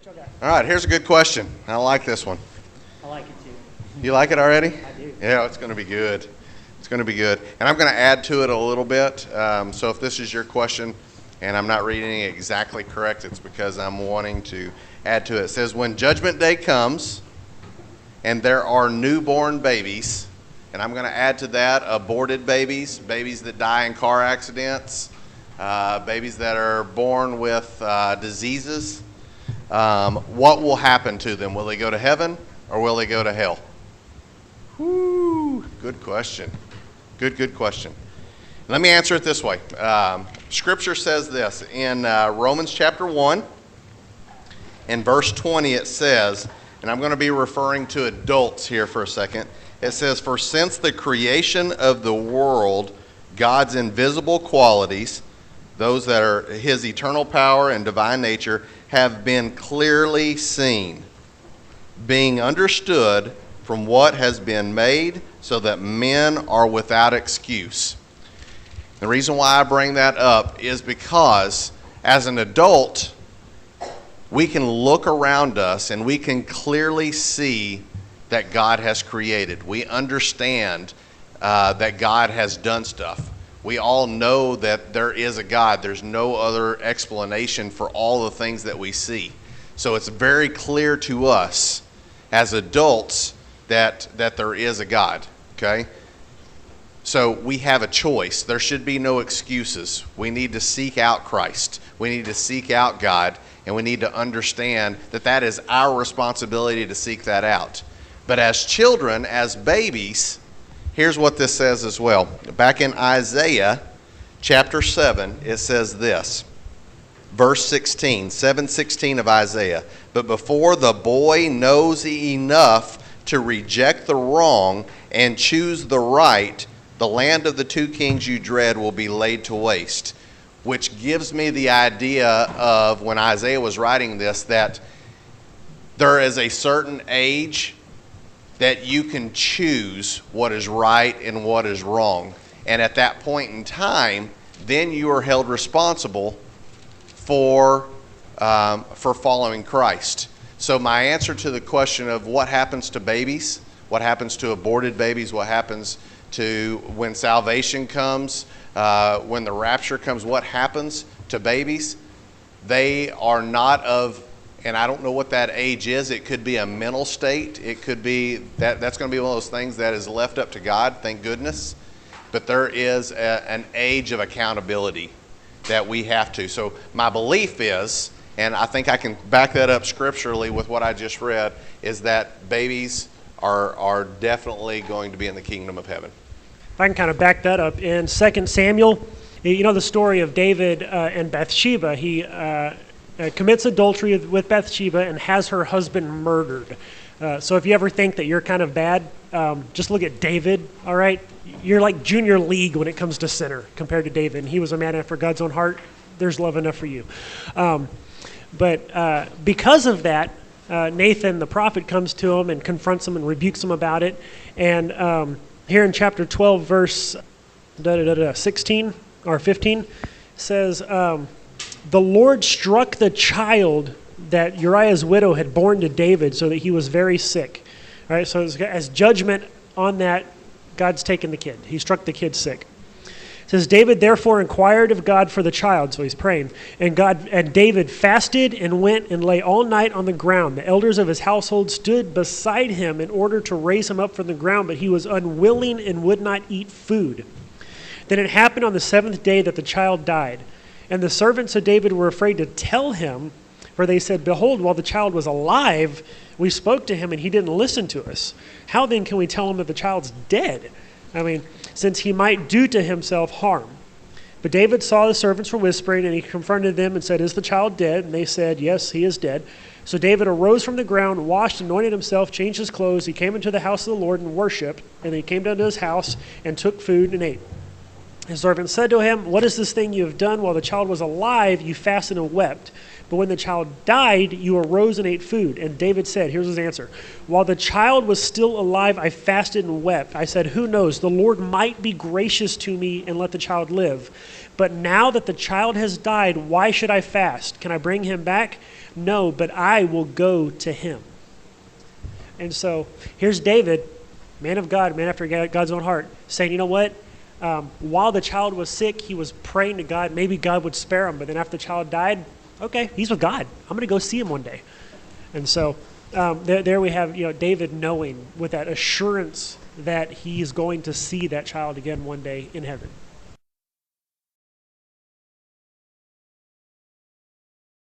What y'all got? All right, here's a good question. I like this one. I like it too. You like it already? I do. Yeah, it's going to be good. It's going to be good. And I'm going to add to it a little bit. So if this is your question and I'm not reading it exactly correct, it's because I'm wanting to add to it. It says, when Judgment Day comes and there are newborn babies, and I'm going to add to that aborted babies, babies that die in car accidents, babies that are born with diseases, what will happen to them? Will they go to heaven or will they go to hell? Whew, good question. Good question. Let me answer it this way. Scripture says this. In Romans chapter 1, in verse 20, it says, and I'm going to be referring to adults here for a second. It says, for since the creation of the world, God's invisible qualities, those that are his eternal power and divine nature, have been clearly seen, being understood from what has been made, so that men are without excuse. The reason why I bring that up is because as an adult, we can look around us and we can clearly see that God has created. We understand that God has done stuff. We all know that there is a God. There's no other explanation for all the things that we see. So it's very clear to us as adults that there is a God, okay? So we have a choice. There should be no excuses. We need to seek out Christ. We need to seek out God, and we need to understand that that is our responsibility to seek that out. But as children, as babies, here's what this says as well. Back in Isaiah chapter 7, it says this. Verse 16, 7:16 of Isaiah. But before the boy knows enough to reject the wrong and choose the right, the land of the two kings you dread will be laid to waste. Which gives me the idea of, when Isaiah was writing this, that there is a certain age that you can choose what is right and what is wrong. And at that point in time, then you are held responsible for following Christ. So my answer to the question of what happens to babies, what happens to aborted babies, what happens to when salvation comes, when the rapture comes, what happens to babies? They are not of, and I don't know what that age is. It could be a mental state. It could be, that's going to be one of those things that is left up to God, thank goodness. But there is an age of accountability that we have to. So my belief is, and I think I can back that up scripturally with what I just read, is that babies are definitely going to be in the kingdom of heaven. If I can kind of back that up, in 2 Samuel, you know the story of David and Bathsheba. He commits adultery with Bathsheba and has her husband murdered. So if you ever think that you're kind of bad, just look at David, all right? You're like junior league when it comes to sinner compared to David. And he was a man after God's own heart. There's love enough for you. But because of that, Nathan, the prophet, comes to him and confronts him and rebukes him about it. And here in chapter 12, verse 16 or 15, says, the Lord struck the child that Uriah's widow had borne to David so that he was very sick. All right, so as judgment on that, God's taken the kid. He struck the kid sick. It says, David therefore inquired of God for the child, so he's praying. And David fasted and went and lay all night on the ground. The elders of his household stood beside him in order to raise him up from the ground, but he was unwilling and would not eat food. Then it happened on the seventh day that the child died. And the servants of David were afraid to tell him, for they said, behold, while the child was alive, we spoke to him and he didn't listen to us. How then can we tell him that the child's dead? I mean, since he might do to himself harm. But David saw the servants were whispering, and he confronted them and said, is the child dead? And they said, yes, he is dead. So David arose from the ground, washed, anointed himself, changed his clothes. He came into the house of the Lord and worshiped. And then he came down to his house and took food and ate. His servant said to him, what is this thing you have done? While the child was alive, you fasted and wept. But when the child died, you arose and ate food. And David said, here's his answer. While the child was still alive, I fasted and wept. I said, who knows? The Lord might be gracious to me and let the child live. But now that the child has died, why should I fast? Can I bring him back? No, but I will go to him. And so here's David, man of God, man after God's own heart, saying, you know what? While the child was sick, he was praying to God. Maybe God would spare him. But then after the child died, okay, he's with God. I'm going to go see him one day. And so there we have, David knowing with that assurance that he's going to see that child again one day in heaven.